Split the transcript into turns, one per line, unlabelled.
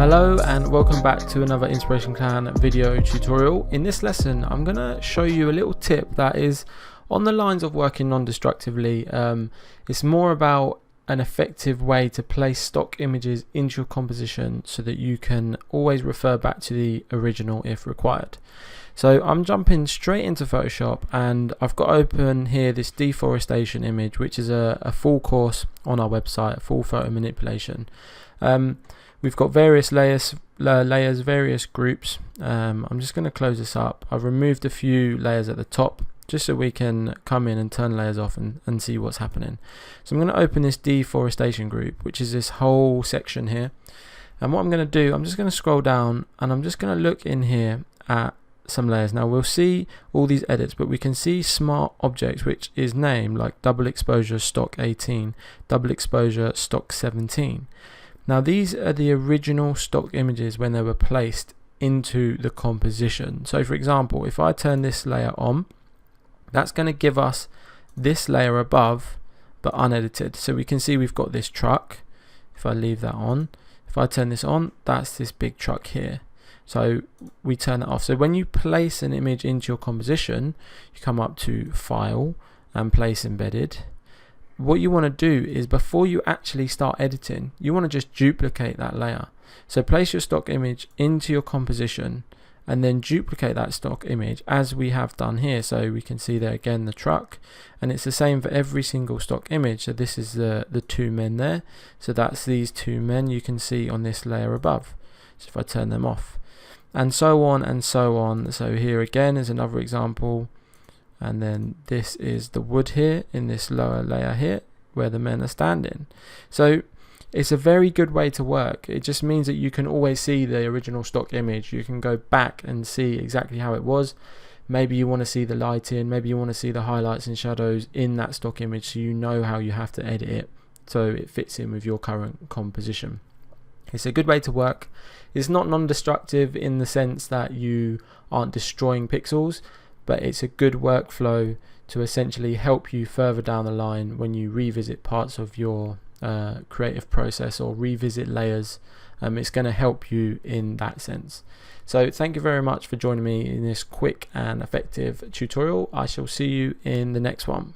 Hello and welcome back to another Inspiration Clan video tutorial. In this lesson I'm going to show you a little tip that is on the lines of working non-destructively. It's more about an effective way to place stock images into your composition so that you can always refer back to the original if required. So I'm jumping straight into Photoshop and I've got open here this deforestation image, which is a full course on our website, full photo manipulation. We've got various layers, various groups. I'm just going to close this up. I've removed a few layers at the top just so we can come in and turn layers off and see what's happening. So I'm going to open this deforestation group, which is this whole section here. And what I'm going to do, I'm just going to scroll down and I'm just going to look in here at some layers. Now we'll see all these edits, but we can see smart objects, which is named like double exposure stock 18, double exposure stock 17. Now these are the original stock images when they were placed into the composition. So for example, if I turn this layer on, that's going to give us this layer above but unedited. So we can see we've got this truck. If I leave that on, if I turn this on, that's this big truck here. So we turn that off. So when you place an image into your composition, you come up to File and Place Embedded. What you want to do is, before you actually start editing, you want to just duplicate that layer. So place your stock image into your composition and then duplicate that stock image as we have done here. So we can see there again the truck, and it's the same for every single stock image. So this is the two men there. So that's these two men you can see on this layer above. So if I turn them off, and so on and so on. So here again is another example, and then this is the wood here in this lower layer here where the men are standing. So it's a very good way to work. It just means that you can always see the original stock image. You can go back and see exactly how it was. Maybe you want to see the lighting, maybe you want to see the highlights and shadows in that stock image, so you know how you have to edit it so it fits in with your current composition. It's a good way to work. It's not non-destructive in the sense that you aren't destroying pixels, but it's a good workflow to essentially help you further down the line when you revisit parts of your creative process or revisit layers. It's going to help you in that sense. So thank you very much for joining me in this quick and effective tutorial. I shall see you in the next one.